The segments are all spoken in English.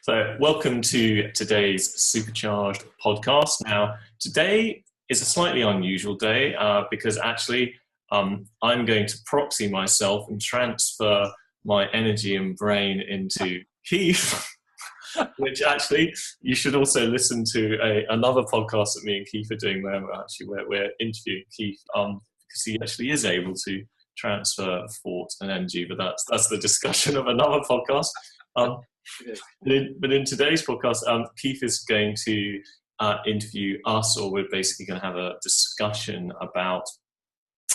So, welcome to today's Supercharged podcast. Now, today is a slightly unusual day because actually I'm going to proxy myself and transfer my energy and brain into Keith, which actually you should also listen to another podcast that me and Keith are doing where we're interviewing Keith because he actually is able to transfer thought and energy, but that's the discussion of another podcast. But in today's podcast, Keith is going to interview us, or we're basically going to have a discussion about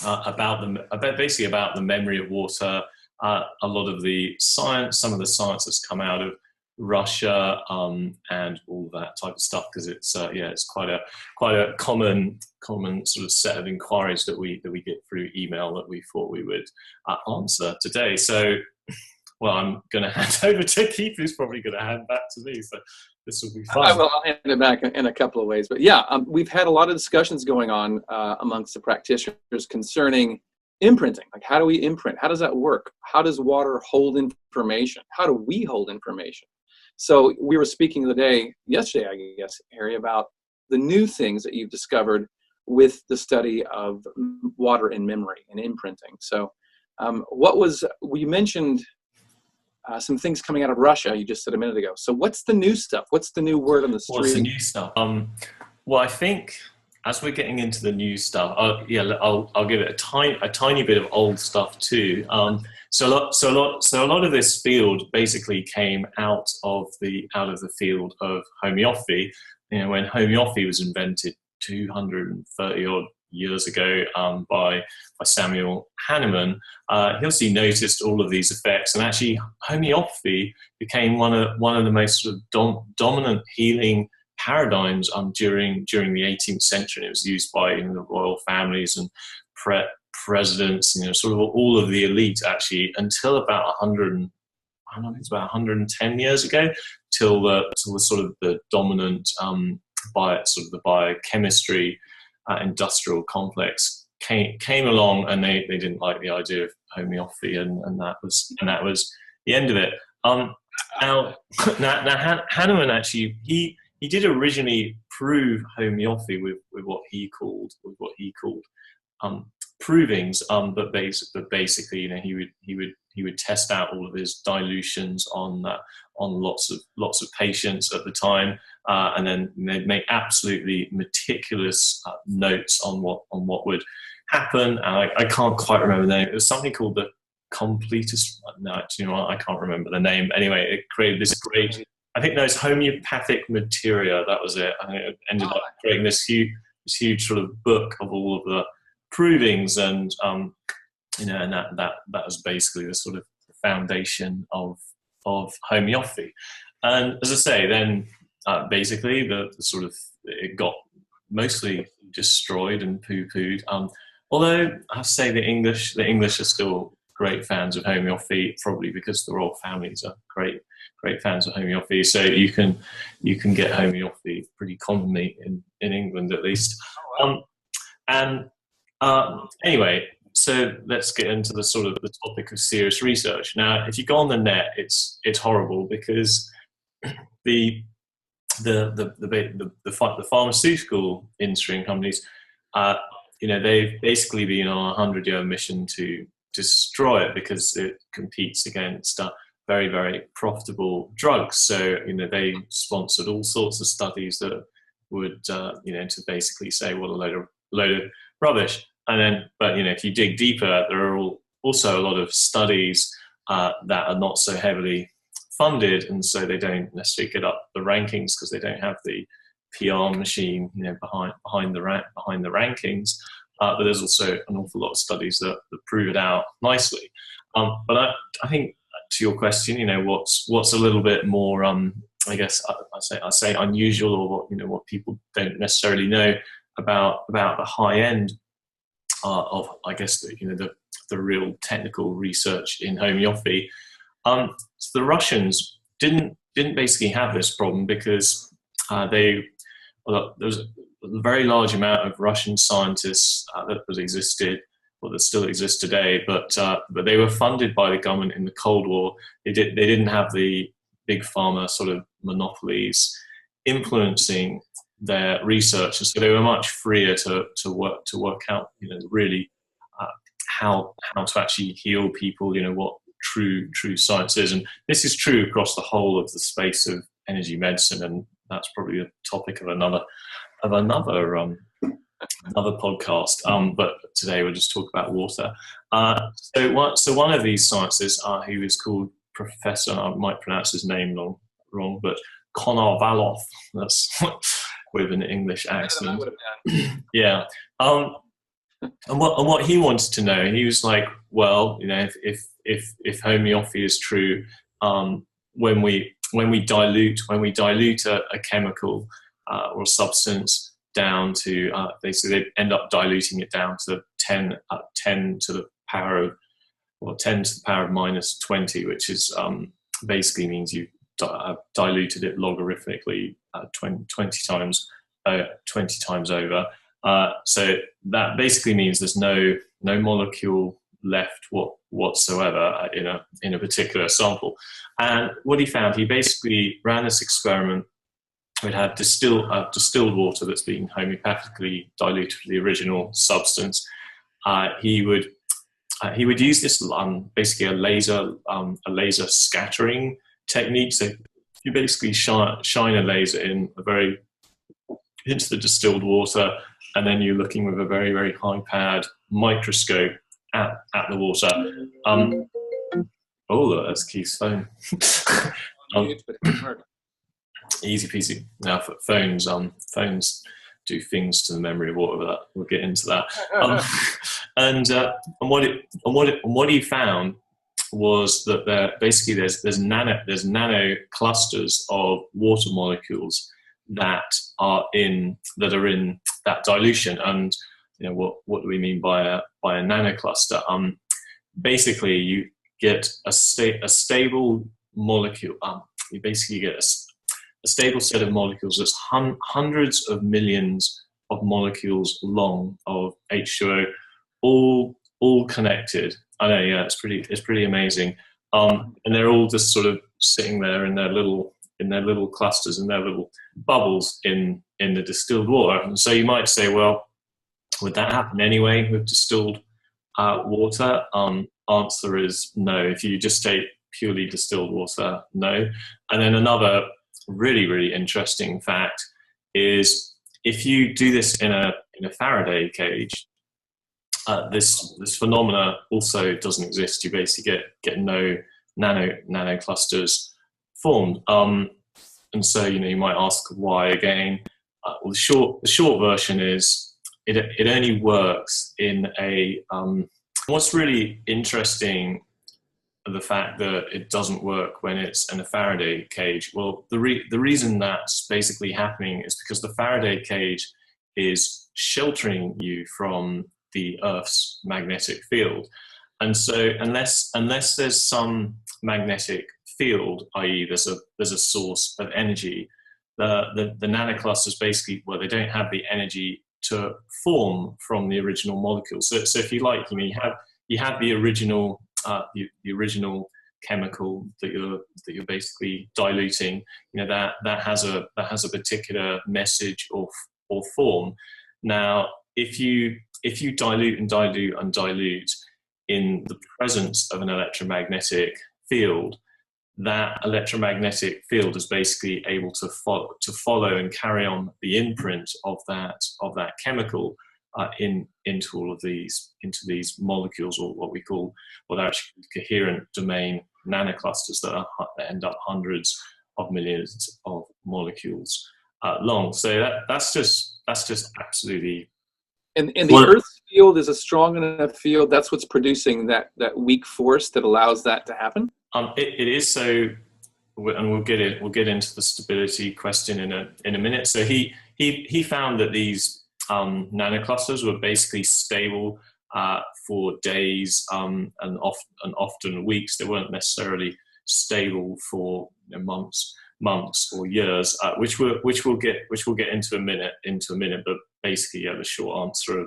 the memory of water, a lot of the science, some of the science that's come out of Russia, and all that type of stuff, because it's quite a common sort of set of inquiries that we get through email that we thought we would answer today. So. Well, I'm going to hand over to Keith, who's probably going to hand back to me. So this will be fun. I'll hand it back in a couple of ways. But yeah, we've had a lot of discussions going on amongst the practitioners concerning imprinting. Like, how do we imprint? How does that work? How does water hold information? How do we hold information? So we were speaking yesterday, I guess, Harry, about the new things that you've discovered with the study of water in memory and imprinting. So we mentioned some things coming out of Russia, you just said a minute ago. So what's the new stuff? What's the new word on the street? What's the new stuff? Well, I think as we're getting into the new stuff, I'll give it a tiny bit of old stuff too. So a lot of this field basically came out of the field of homeopathy. You know, when homeopathy was invented 230 odd years ago by Samuel Hahnemann, he obviously noticed all of these effects, and actually homeopathy became one of the most sort of dominant healing paradigms during the 18th century. It was used by the royal families and presidents, sort of all of the elite, actually, until about 110 years ago, till the sort of the dominant the biochemistry industrial complex came along, and they didn't like the idea of homeopathy, and that was the end of it. Now Hahnemann actually he did originally prove homeopathy with what he called provings, but basically he would test out all of his dilutions on lots of patients at the time, and then they'd make absolutely meticulous notes on what would happen. And I can't quite remember the name. It was something called the completist. No, I can't remember the name. Anyway, it created this great. I think those homeopathic materia. That was it. I think it ended up creating this huge sort of book of all of the provings, and and that was basically the sort of foundation of homeopathy. And as I say, then basically the sort of it got mostly destroyed and poo-pooed. Although I have to say the English are still great fans of homeopathy, probably because the royal families are great fans of homeopathy. So you can get homeopathy pretty commonly in England, at least. Anyway, so let's get into the sort of the topic of serious research. Now, if you go on the net, it's horrible, because the pharmaceutical industry and companies, they've basically been on a 100-year mission to destroy it, because it competes against very, very profitable drugs. So they sponsored all sorts of studies that would to basically say what a load of rubbish. And then, but if you dig deeper, there are also a lot of studies that are not so heavily funded, and so they don't necessarily get up the rankings because they don't have the PR machine, behind the rankings. But there's also an awful lot of studies that prove it out nicely. But I think, to your question, what's a little bit more, I guess I say unusual, or what people don't necessarily know about the high end of, I guess, the real technical research in homeopathy. So the Russians didn't basically have this problem, because there was a very large amount of Russian scientists that still exist today, but they were funded by the government in the Cold War. They didn't have the big pharma sort of monopolies influencing their research, and so they were much freer to work out, really how to actually heal people, what true science is. And this is true across the whole of the space of energy medicine, and that's probably a topic of another podcast. But today we'll just talk about water. So one of these scientists, he was called Professor, I might pronounce his name wrong, but Konovalov. That's with an English accent. Yeah. And what he wanted to know, he was like, well, if homeopathy is true, when we dilute a chemical or a substance down to, they end up diluting it down to 10 to the power of, 10 to the power of minus 20, which is basically means you've diluted it logarithmically 20 times over. So that basically means there's no molecule left whatsoever in a particular sample. And what he found, he basically ran this experiment. We'd have distilled water that's been homeopathically diluted with the original substance. He would use this basically a laser scattering technique. So you basically shine a laser into the distilled water, and then you're looking with a very, very high-powered microscope at the water. That's Keith's phone. Easy peasy. Now for phones do things to the memory of water, but we'll get into that. And what he found was that there's nano clusters of water molecules that are in that dilution. And what do we mean by a nano cluster? Basically, you get a stable molecule. You basically get a stable set of molecules that's hundreds of millions of molecules long of H2O, all connected. I know, yeah, it's pretty amazing. And they're all just sort of sitting there in their little clusters, in their little bubbles in the distilled water. And so you might say, well, would that happen anyway with distilled water? Answer is no. If you just take purely distilled water, no. And then another really, really interesting fact is if you do this in a Faraday cage, this phenomena also doesn't exist. You basically get no nano clusters formed. And so you might ask why again. Well, the short version is it only works in a. What's really interesting, the fact that it doesn't work when it's in a Faraday cage. Well, the reason that's basically happening is because the Faraday cage is sheltering you from the Earth's magnetic field, and so unless there's some magnetic field, i.e. there's a source of energy, the nanoclusters basically, well, they don't have the energy to form from the original molecules. So if you like, you have the original the original chemical that you're basically diluting. That has a particular message or form. Now, if you dilute and dilute and dilute in the presence of an electromagnetic field, that electromagnetic field is basically able to follow and carry on the imprint of that chemical into all of these molecules, or what are actually coherent domain nanoclusters that end up hundreds of millions of molecules long. So that's just absolutely. And the Earth's field is a strong enough field. That's what's producing that weak force that allows that to happen. It is so, and we'll get into the stability question in a minute. So he found that these nanoclusters were basically stable for days and often weeks. They weren't necessarily stable for months or years, which we'll get into a minute. But basically, the short answer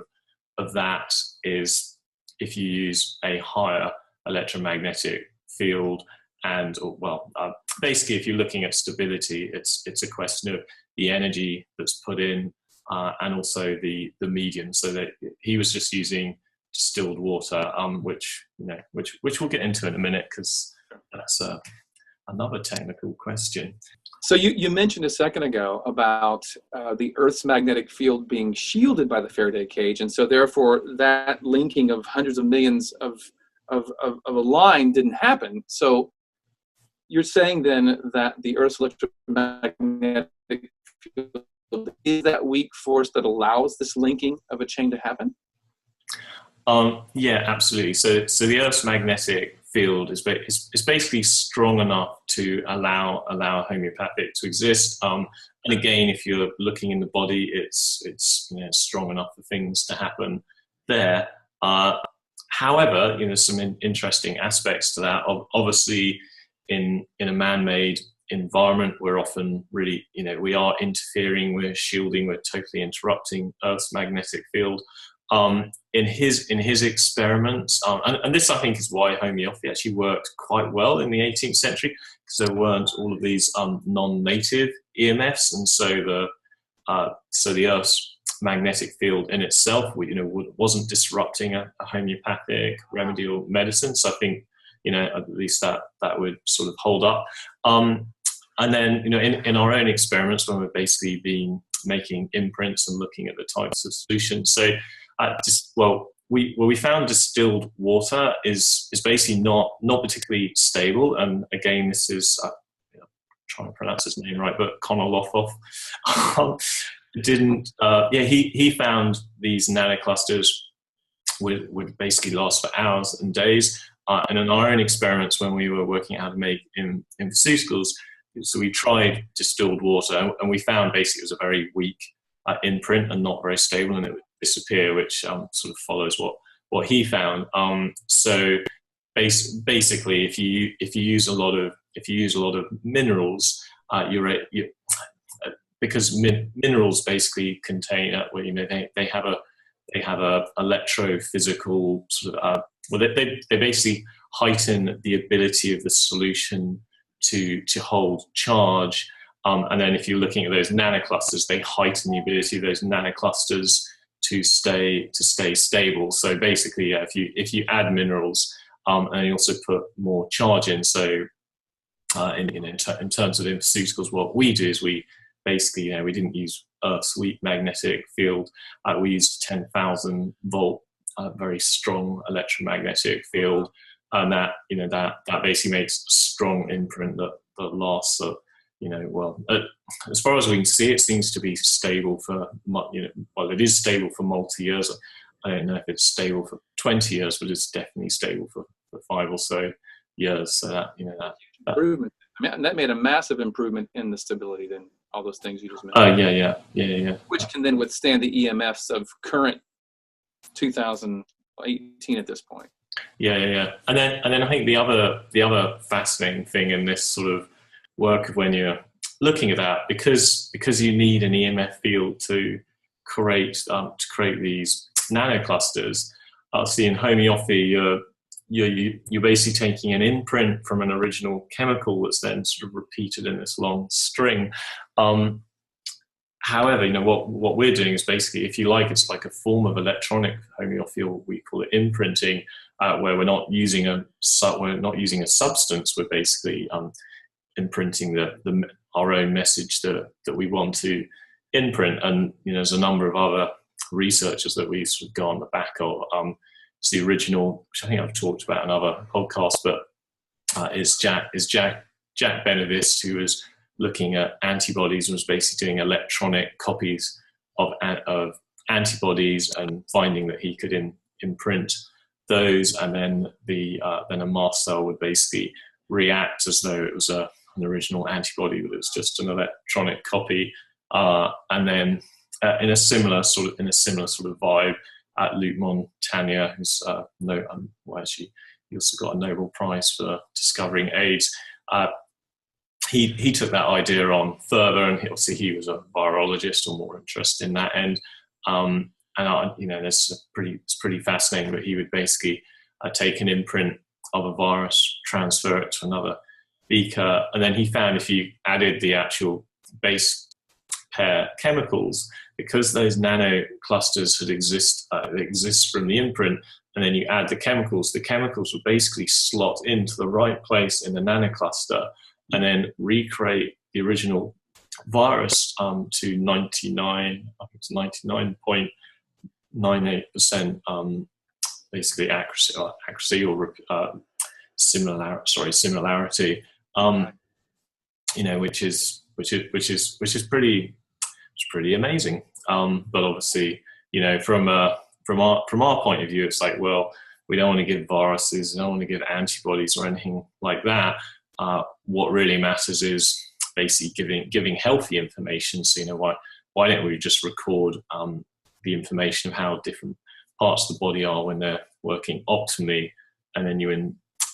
of that is if you use a higher electromagnetic field and basically, if you're looking at stability, it's a question of the energy that's put in, and also the medium. So that he was just using distilled water, which we'll get into in a minute, because that's another technical question. So you mentioned a second ago about the Earth's magnetic field being shielded by the Faraday cage, and so therefore that linking of hundreds of millions of a line didn't happen. So you're saying then that the Earth's electromagnetic field is that weak force that allows this linking of a chain to happen? Yeah, absolutely. So the Earth's magnetic field is basically strong enough to allow homeopathic to exist. And again, if you're looking in the body, it's strong enough for things to happen there. However, some interesting aspects to that. Obviously, in a man-made environment, we're often really, we are interfering, we're shielding, we're totally interrupting Earth's magnetic field. In his experiments, and this I think is why homeopathy actually worked quite well in the 18th century, because there weren't all of these non-native EMFs, and so the Earth's magnetic field in itself, wasn't disrupting a homeopathic remedy or medicine. So I think at least that would sort of hold up. And then in our own experiments, when we're basically been making imprints and looking at the types of solutions, so we found distilled water is basically not particularly stable. And again, this is trying to pronounce his name right, but Konolofov he found these nanoclusters would basically last for hours and days. And in our own experiments, when we were working out how to make pharmaceuticals, so we tried distilled water, and we found basically it was a very weak imprint and not very stable, and it would disappear, which sort of follows what he found. So basically, if you use a lot of minerals, because minerals basically contain they have a electrophysical sort of they basically heighten the ability of the solution to hold charge, and then if you're looking at those nanoclusters, they heighten the ability of those nanoclusters to stay stable. So basically, if you add minerals, and you also put more charge in, so in terms of pharmaceuticals, what we do is we basically, we didn't use Earth's weak magnetic field. We used 10,000 volt, very strong electromagnetic field, and that basically makes a strong imprint that lasts. As far as we can see, it seems to be stable for it is stable for multi years. I don't know if it's stable for 20 years, but it's definitely stable for 5 or so years. So that improvement. I mean, that made a massive improvement in the stability. Then all those things you just mentioned. Yeah. Which can then withstand the EMFs of current 2018 at this point. Yeah. And then I think the other fascinating thing in this sort of work of when you're looking at that, because you need an EMF field to create these nanoclusters. See, in homeopathy, you're basically taking an imprint from an original chemical that's then sort of repeated in this long string. However, what we're doing is basically, if you like, it's like a form of electronic homeopathy, or we call it imprinting, where we're not using a substance. We're basically imprinting our own message that we want to imprint. And there's a number of other researchers that we sort of go on the back of. It's the original, which I think I've talked about in other podcasts, but is Jack Benevist, who was looking at antibodies and was basically doing electronic copies of antibodies and finding that he could imprint those, and then then a mast cell would basically react as though it was an original antibody, but it was just an electronic copy. And then in a similar sort of vibe, Luc Montagnier, who's he also got a Nobel Prize for discovering AIDS. He took that idea on further, and he was a virologist, or more interested in that end. It's pretty fascinating. But he would basically take an imprint of a virus, transfer it to another beaker, and then he found if you added the actual base pair chemicals, because those nano clusters exist from the imprint, and then you add the chemicals will basically slot into the right place in the nano cluster and then recreate the original virus to 99.98% basically accuracy or similarity, which is pretty amazing. But obviously, from our point of view, it's like, well, we don't want to give viruses, we don't want to give antibodies or anything like that. What really matters is basically giving healthy information. So why don't we just record the information of how different parts of the body are when they're working optimally, and then you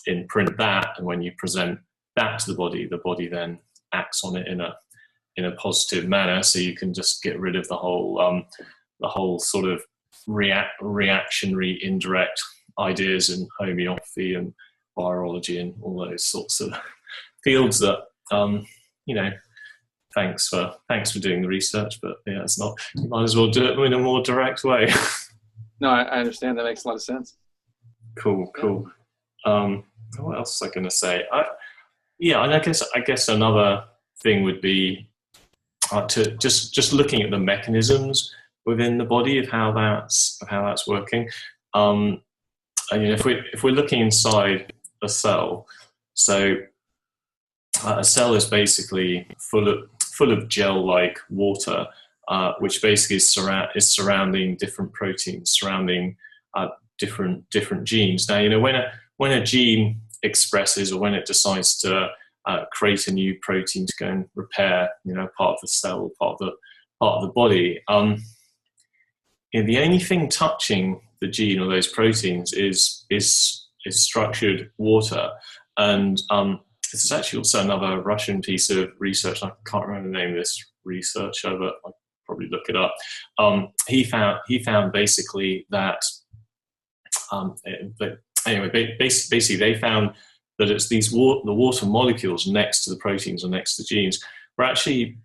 imprint that, and when you present that to the body then acts on it in a positive manner. So you can just get rid of the whole sort of reactionary indirect ideas in homeopathy and virology and all those sorts of fields that thanks for doing the research, but yeah, it's not, you might as well do it in a more direct way. No, I understand. That makes a lot of sense. Cool. What else was I going to say? I guess another thing would be to just looking at the mechanisms within the body of how that's working. If we're looking inside a cell, so a cell is basically full of gel-like water, which basically is surrounding different proteins, surrounding different genes. Now, when a gene expresses, or when it decides to create a new protein to go and repair, part of the cell, part of the body, the only thing touching the gene or those proteins is structured water. And this is actually also another Russian piece of research. I can't remember the name of this researcher, but I'll probably look it up. He found basically that. But anyway, basically they found that it's the water molecules next to the proteins or next to the genes were actually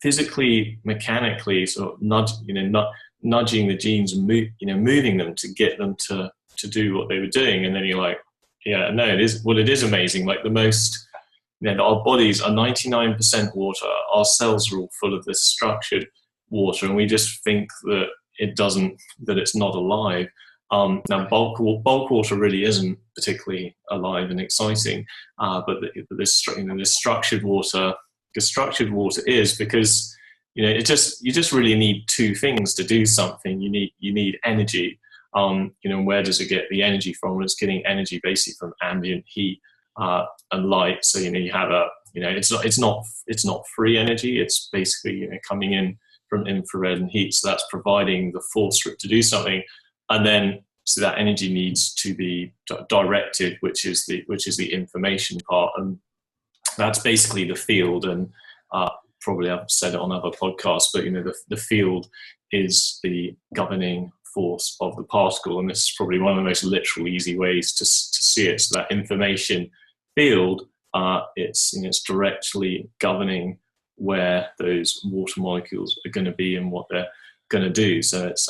physically, mechanically sort of nudging the genes and moving them to get them to do what they were doing. And then you're like, yeah, no, it is amazing. Like our bodies are 99% water. Our cells are all full of this structured water, and we just think that it's not alive. Now, bulk water really isn't particularly alive and exciting, but this structured water is, because you just really need two things to do something. You need energy. Where does it get the energy from? Well, it's getting energy basically from ambient heat and light. So you have it's not free energy. It's basically coming in from infrared and heat. So that's providing the force for it to do something. And then, so that energy needs to be directed, which is the information part, and that's basically the field. And probably I've said it on other podcasts, but the field is the governing force of the particle, and this is probably one of the most literal, easy ways to see it. So that information field, it's directly governing where those water molecules are going to be and what they're going to do. So it's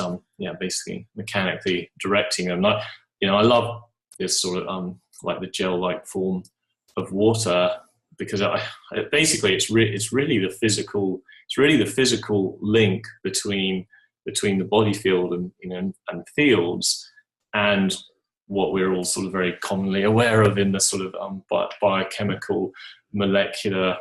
basically mechanically directing them. I love this sort of like the gel-like form of water, because it's really the physical link between the body field and fields, and what we're all sort of very commonly aware of in the sort of biochemical, molecular,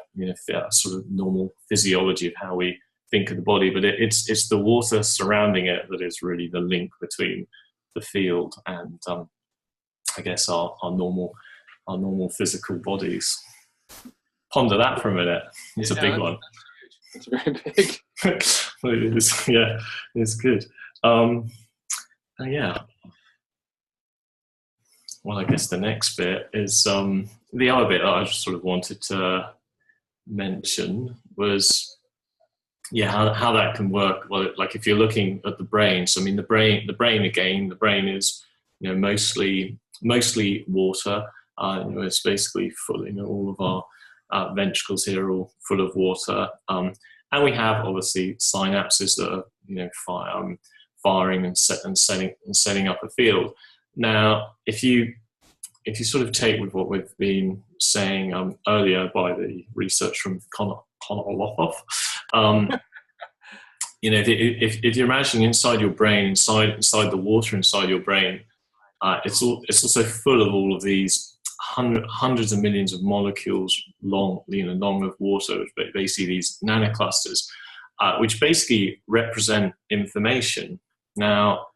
sort of normal physiology of how we think of the body. But it's the water surrounding it that is really the link between the field and I guess our normal physical bodies. Ponder that for a minute. It's a big one. It's very big. It is, yeah, it's good. Yeah. Well, I guess the next bit is the other bit that I just sort of wanted to mention was, how that can work. Well, like if you're looking at the brain, so I mean the brain is mostly water, It's basically full, all of our ventricles here are all full of water. And we have obviously synapses that are, firing and setting up a field. Now, if you sort of take with what we've been saying earlier by the research from Connor Lofoff, if you're imagining inside your brain, inside the water inside your brain, it's also full of all of these hundreds of millions of molecules long of water, basically these nanoclusters, which basically represent information. Now,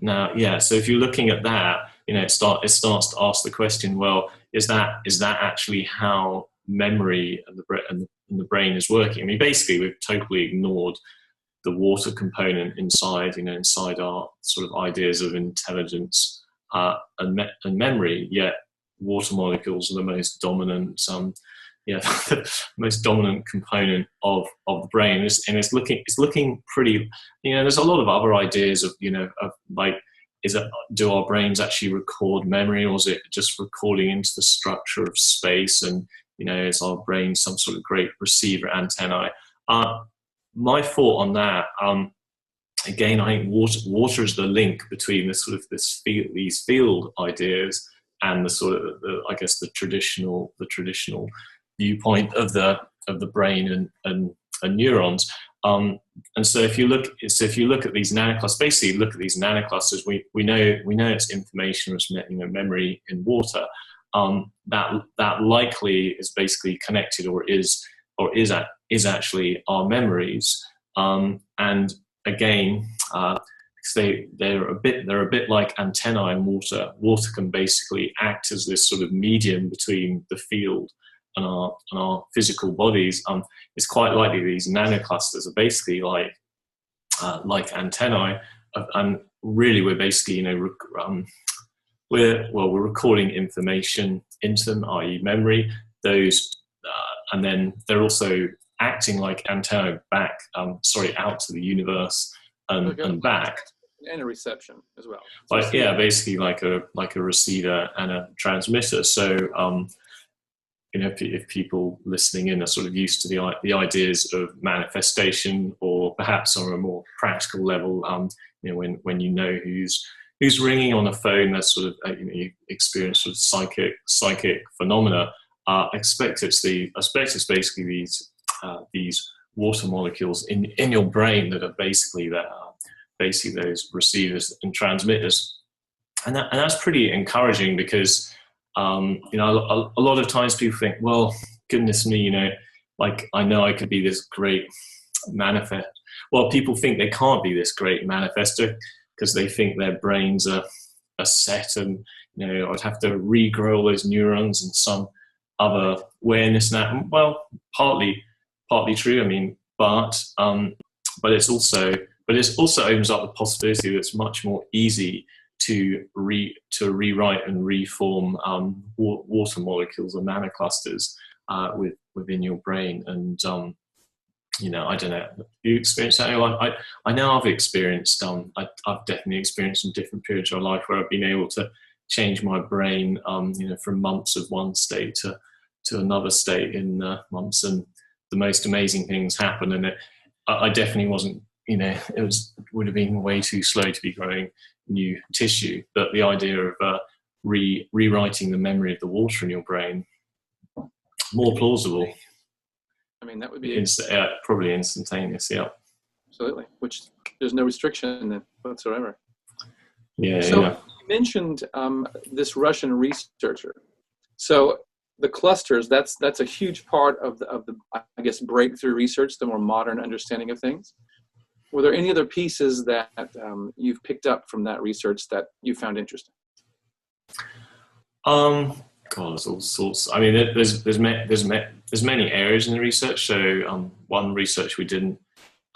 so if you're looking at that, it starts to ask the question: well, is that actually how memory and the brain is working? I mean, basically, we've totally ignored the water component inside our sort of ideas of intelligence and memory. Yet, water molecules are the most dominant, the most dominant component of the brain, and it's looking pretty. There's a lot of other ideas of like, do our brains actually record memory, or is it just recording into the structure of space? And is our brain some sort of great receiver antennae? My thought on that, again, I think water is the link between these field ideas and the sort of the traditional viewpoint of the brain and neurons. And so if you look at these nanoclusters, basically look at these nanoclusters, we know it's information, it's memory in water. That likely is basically connected, or is actually our memories. And again, they're a bit like antennae in water. Water can basically act as this sort of medium between the field and our physical bodies. It's quite likely these nanoclusters are basically like antennae, and really we're basically we're recording information into them, i.e. memory. Those and then they're also acting like antennae out to the universe and back. And a reception as well. But basically like a receiver and a transmitter. So if people listening in are sort of used to the ideas of manifestation, or perhaps on a more practical level, when who's ringing on a phone, that's sort of you experience sort of psychic phenomena. I expect it's basically these water molecules in your brain that are basically those receivers and transmitters, and that's pretty encouraging, because a lot of times people think, well, goodness me, like I know I could be this great manifest. Well, people think they can't be this great manifester because they think their brains are set, and I'd have to regrow all those neurons and some other awareness. Now, well, partly true. I mean, but it also opens up the possibility that it's much more easy to rewrite and reform water molecules or nanoclusters within your brain. And I don't know, have you experienced that? I know I've experienced I've definitely experienced some different periods of life where I've been able to change my brain from months of one state to another state in months, and the most amazing things happen. And I definitely wasn't, would have been way too slow to be growing new tissue. But the idea of rewriting the memory of the water in your brain, more plausible. I mean, that would be probably instantaneous. Yeah, absolutely. Which there's no restriction then whatsoever. Yeah. So yeah. you mentioned this Russian researcher. So the clusters, that's a huge part of the I guess breakthrough research, the more modern understanding of things. Were there any other pieces that you've picked up from that research that you found interesting? God, there's all sorts. I mean, there's many areas in the research. So one research we didn't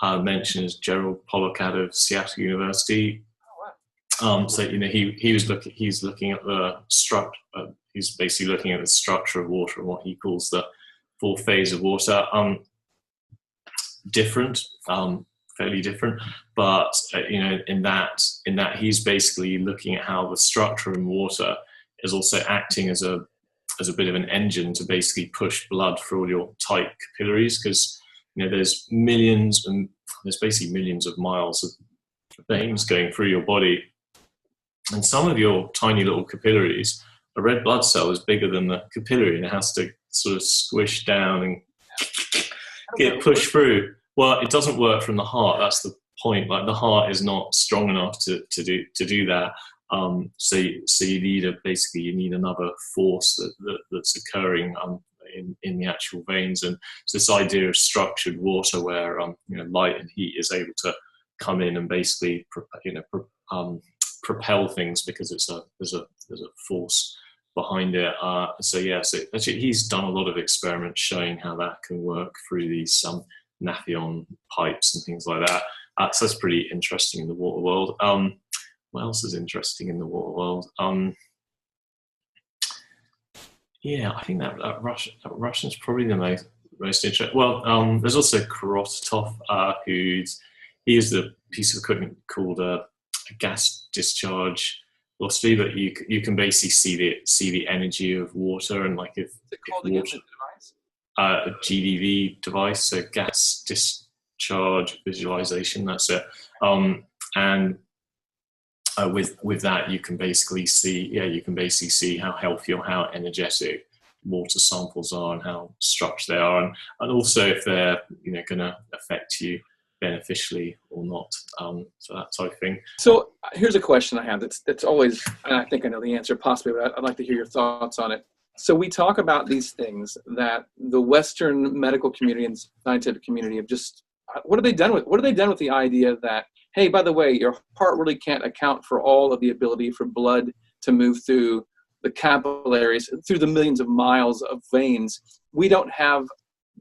mention is Gerald Pollack out of Seattle University. Oh, wow. So he's looking at the structure. He's basically looking at the structure of water and what he calls the fourth phase of water. Different, fairly different, but in that he's basically looking at how the structure in water is also acting as a bit of an engine to basically push blood through all your tight capillaries, because there's basically millions of miles of veins going through your body, and some of your tiny little capillaries, a red blood cell is bigger than the capillary, and it has to sort of squish down and get pushed through. Well, it doesn't work from the heart. That's the point. Like, the heart is not strong enough to do that. So you need another force that's occurring in the actual veins. And it's this idea of structured water where light and heat is able to come in and basically propel things, because there's a force behind it. So actually he's done a lot of experiments showing how that can work through these Nafion pipes and things like that. So that's pretty interesting in the water world. What else is interesting in the water world? I think that Russian's probably the most interesting. Well, there's also Korotov, he used a piece of equipment called a gas discharge philosophy, but you can basically see the energy of water, and like if water, device? A GDV device, so gas discharge visualization. That's it. And with that, you can basically see how healthy or how energetic water samples are and how structured they are, and also if they're going to affect you beneficially or not, so that type of thing. So here's a question I have that's always, and I think I know the answer possibly, but I'd like to hear your thoughts on it. So we talk about these things that the Western medical community and scientific community have just, what have they done with the idea that, hey, by the way, your heart really can't account for all of the ability for blood to move through the capillaries, through the millions of miles of veins. We don't have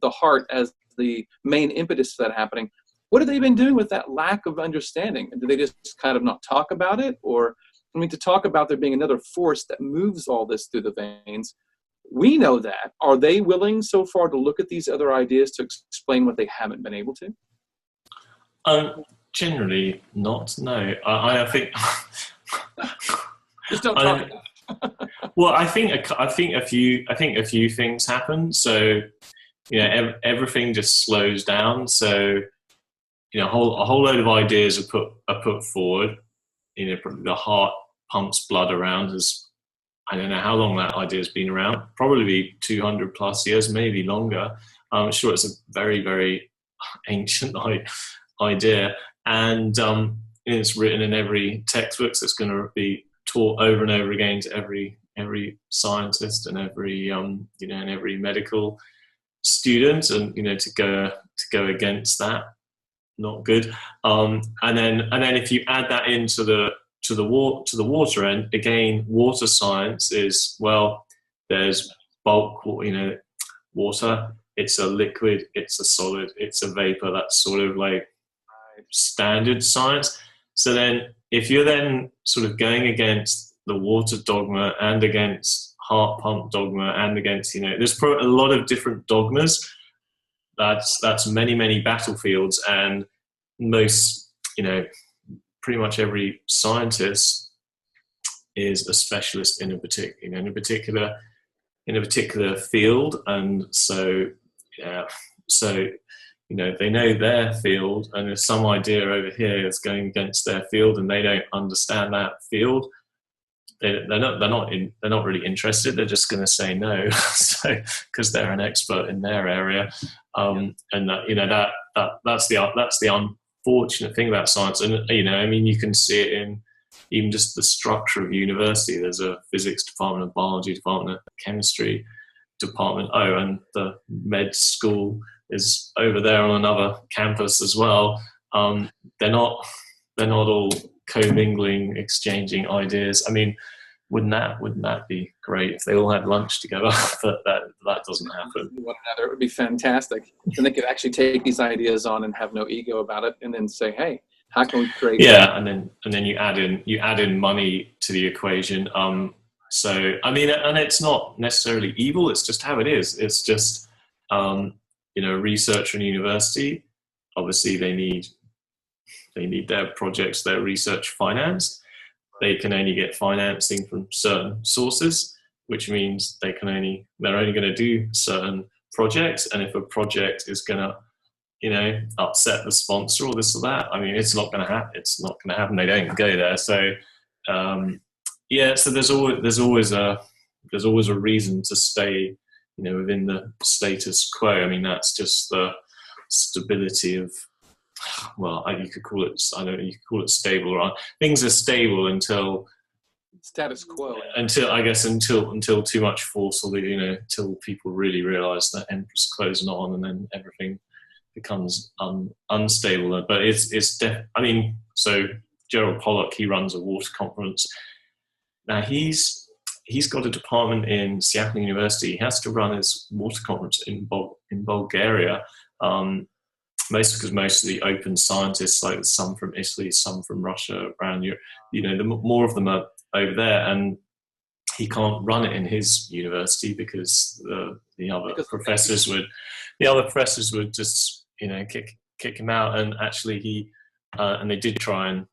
the heart as the main impetus for that happening. What have they been doing with that lack of understanding? Do they just kind of not talk about it? Or, to talk about there being another force that moves all this through the veins, we know that. Are they willing so far to look at these other ideas to explain what they haven't been able to? Generally not, no. I think... Just don't talk about it. Well, I think a few things happen. So, everything just slows down. So, a whole load of ideas are put forward. The heart pumps blood around. I don't know how long that idea has been around. Probably 200 plus years, maybe longer. I'm sure it's a very, very ancient idea, and it's written in every textbook. So it's going to be taught over and over again to every scientist and every and every medical student, and to go against that, not good. And then if you add that into the water end, again, water science is, well, there's bulk, water. It's a liquid, it's a solid, it's a vapor. That's sort of like standard science. So then if you're then sort of going against the water dogma and against heart pump dogma and against, there's a lot of different dogmas. That's many battlefields, and most, pretty much every scientist is a specialist in a particular field, and so they know their field, and there's some idea over here that's going against their field, and they don't understand that field. They're not really interested. They're just going to say no, because they're an expert in their area, and that's the unfortunate thing about science. And you can see it in even just the structure of university. There's a physics department, a biology department, a chemistry department. Oh, and the med school is over there on another campus as well. They're not all commingling, exchanging ideas. Wouldn't that be great if they all had lunch together? But that doesn't happen. One another, it would be fantastic. And they could actually take these ideas on and have no ego about it, and then say, "Hey, how can we create?" Yeah, and then you add in money to the equation. And it's not necessarily evil. It's just how it is. It's just research and university. Obviously, they need their projects, their research financed. they can only get financing from certain sources, which means they're only going to do certain projects. And if a project is going to, upset the sponsor or this or that, I mean, it's not going to happen. It's not going to happen. They don't go there. So, so there's always a reason to stay, within the status quo. I mean, that's just the stability of, well, you could call it, I don't know, you could call it stable, right? Things are stable until status quo. Until too much force, or until people really realise that Emperor's closing on, and then everything becomes unstable. But so Gerald Pollock, he runs a water conference. Now he's got a department in Seattle University. He has to run his water conference in Bulgaria. Mostly because most of the open scientists, like some from Italy, some from Russia, around Europe, more of them are over there, and he can't run it in his university because the other professors would just kick him out. And actually they did try and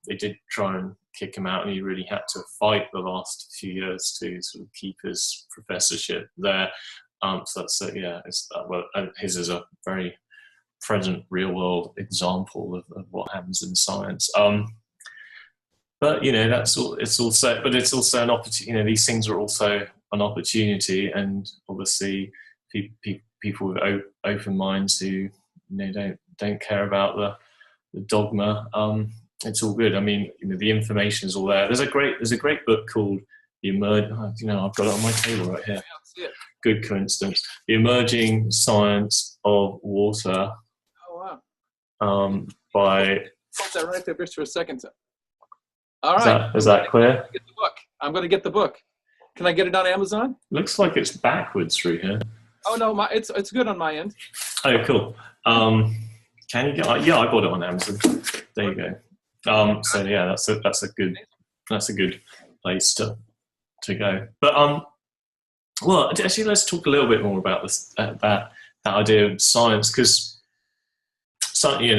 kick him out, and he really had to fight the last few years to sort of keep his professorship there. So that's his is a very present real world example of what happens in science. But it's also an opportunity. These things are also an opportunity, and obviously people with open minds who don't care about the dogma. It's all good. I mean, the information is all there. There's a great book called The Emerging. I've got it on my table right here. Good coincidence. The Emerging Science of Water. By hold that right there just for a second. All right. Is that clear? I'm going to get the book. Can I get it on Amazon? Looks like it's backwards through here. Oh no, it's good on my end. Oh, cool. Can you get? Yeah, I bought it on Amazon. There you go. So yeah, that's a good place to go. But well, actually, let's talk a little bit more about this that idea of science, because something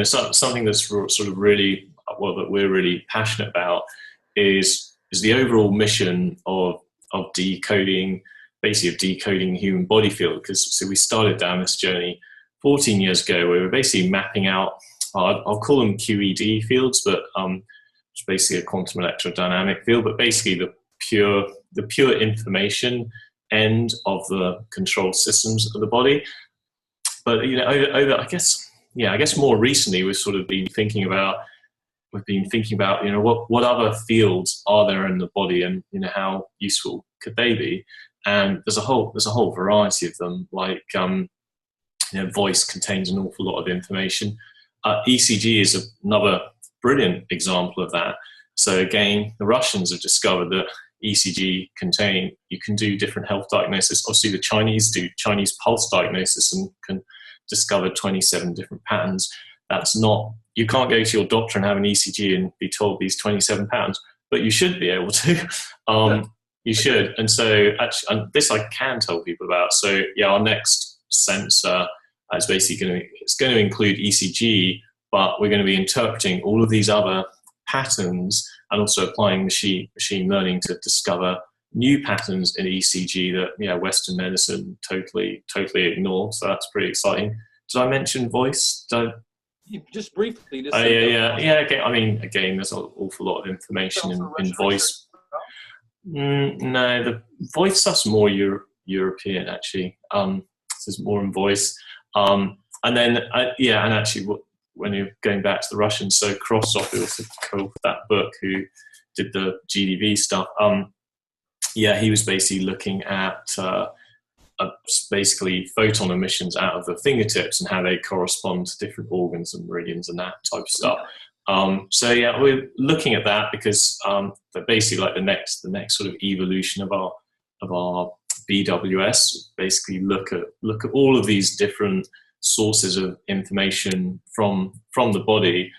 that's sort of really that we're really passionate about is the overall mission of decoding human body field. Because we started down this journey 14 years ago, where we're basically mapping out, I'll call them QED fields, but it's basically a quantum electrodynamic field, but basically the pure information end of the control systems of the body. But over I guess more recently we've sort of been thinking about what other fields are there in the body, and how useful could they be? And there's a whole variety of them. Like voice contains an awful lot of information. ECG is another brilliant example of that. So again, the Russians have discovered that ECG you can do different health diagnosis. Obviously, the Chinese do Chinese pulse diagnosis and can discover 27 different patterns. You can't go to your doctor and have an ECG and be told these 27 patterns, but you should be able to. You should. And so actually, this I can tell people about. So yeah, our next sensor is basically going to include ECG, but we're going to be interpreting all of these other patterns and also applying machine learning to discover new patterns in ECG that Western medicine totally ignore. So that's pretty exciting. Did I mention voice? Just briefly. Yeah. Okay. I mean, again, there's an awful lot of information in voice. No, the voice stuff's more European actually. There's more in voice. And then and actually, when you're going back to the Russians, so Krosov, who also co-authored that book, who did the GDV stuff. He was basically looking at basically photon emissions out of the fingertips and how they correspond to different organs and meridians and that type of stuff. We're looking at that because basically, like the next sort of evolution of our BWS, basically look at all of these different sources of information from the body,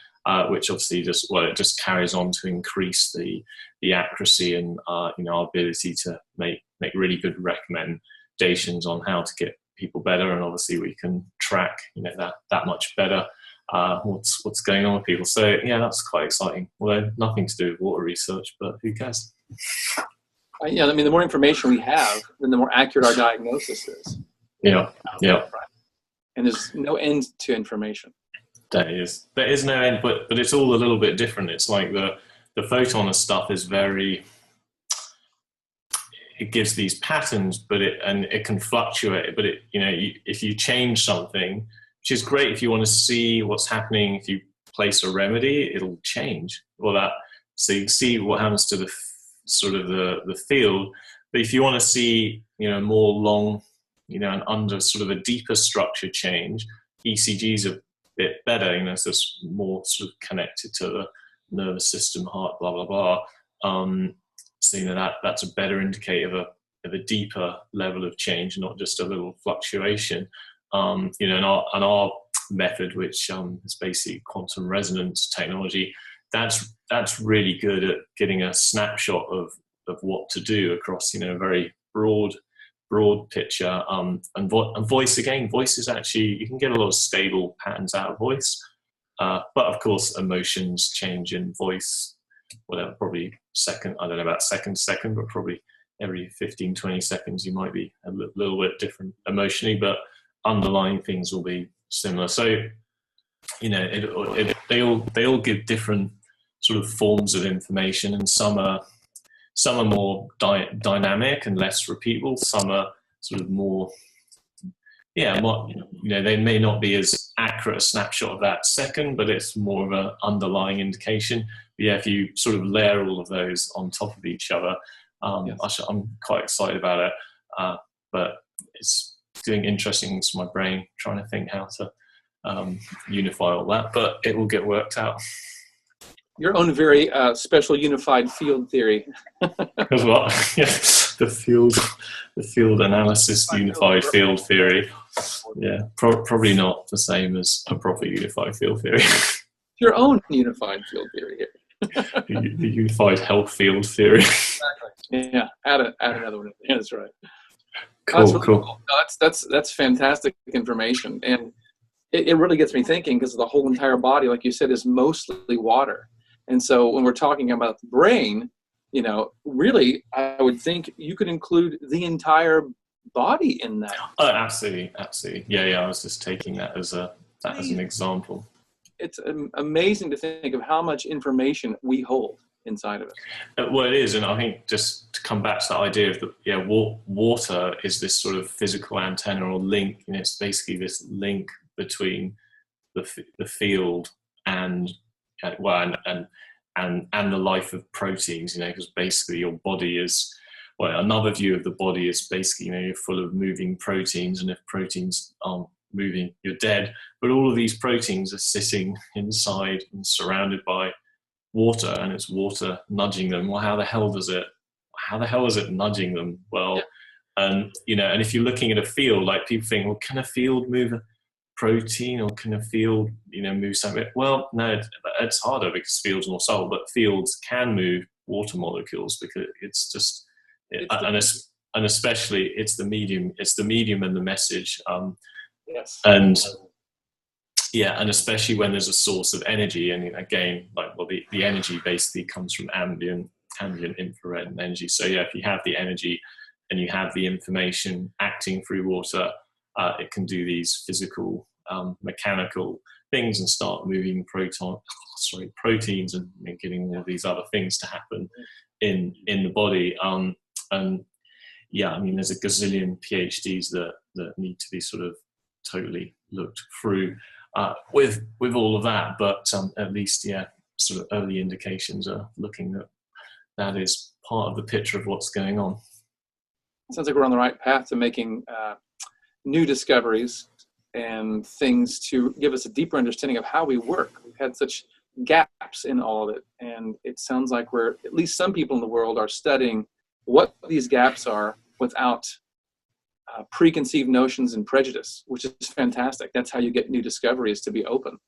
which obviously just carries on to increase the accuracy and our ability to make really good recommendations on how to get people better, and obviously we can track that much better. what's going on with people. So yeah, that's quite exciting. Although nothing to do with water research, but who cares? Yeah, I mean, the more information we have, then the more accurate our diagnosis is. Yeah. And there's no end to information. There is no end, but it's all a little bit different. It's like the photon stuff is very, it gives these patterns, but it can fluctuate. But if you change something, which is great if you want to see what's happening, if you place a remedy, it'll change. So you can see what happens to the sort of the field. But if you want to see, more long, and under sort of a deeper structure change, ECGs are a bit better. So it's more sort of connected to the nervous system, heart, blah blah blah. So that's a better indicator of a deeper level of change, not just a little fluctuation. And our method, which is basically quantum resonance technology, that's really good at getting a snapshot of what to do across a very broad picture. And voice is actually, you can get a lot of stable patterns out of voice, but of course emotions change in voice, whatever, probably second, I don't know about second, but probably every 15-20 seconds you might be a little bit different emotionally, but underlying things will be similar. So they all give different sort of forms of information, and some are more dynamic and less repeatable. Some are sort of more, they may not be as accurate a snapshot of that second, but it's more of an underlying indication. But yeah, if you sort of layer all of those on top of each other, yes. I'm quite excited about it. But it's doing interesting things to my brain, trying to think how to unify all that, but it will get worked out. Your own very special unified field theory. As what? Yeah, the field analysis unified field theory. Yeah, probably not the same as a proper unified field theory. Your own unified field theory here. the unified health field theory. Exactly. Yeah, add another one. Yeah, that's right. Cool, that's really cool. No, that's fantastic information, and it really gets me thinking, because the whole entire body, like you said, is mostly water. And so when we're talking about the brain, really, I would think you could include the entire body in that. Oh, absolutely. Yeah. I was just taking that as an example. It's amazing to think of how much information we hold inside of it. Well, it is, and I think just to come back to that idea of water is this sort of physical antenna or link. It's basically this link between the field and the life of proteins, because basically your body is, another view of the body is basically, you're full of moving proteins, and if proteins aren't moving, you're dead. But all of these proteins are sitting inside and surrounded by water, and it's water nudging them. Well, how the hell is it nudging them? Well, yeah. And if you're looking at a field, like people think, well, can a field move a protein, or can a field move something? Well, no, it's harder because fields are more subtle, but fields can move water molecules, because it's just and especially it's the medium and the message. Yes. And especially when there's a source of energy, and again, the energy basically comes from ambient infrared energy. So yeah, if you have the energy and you have the information acting through water, it can do these physical, mechanical things and start moving proteins and getting all these other things to happen in the body. And yeah, there's a gazillion PhDs that need to be sort of totally looked through with all of that. But at least, sort of early indications are looking that is part of the picture of what's going on. Sounds like we're on the right path to making new discoveries and things to give us a deeper understanding of how we work. We've had such gaps in all of it, and it sounds like at least some people in the world are studying what these gaps are without preconceived notions and prejudice, which is fantastic. That's how you get new discoveries to be open.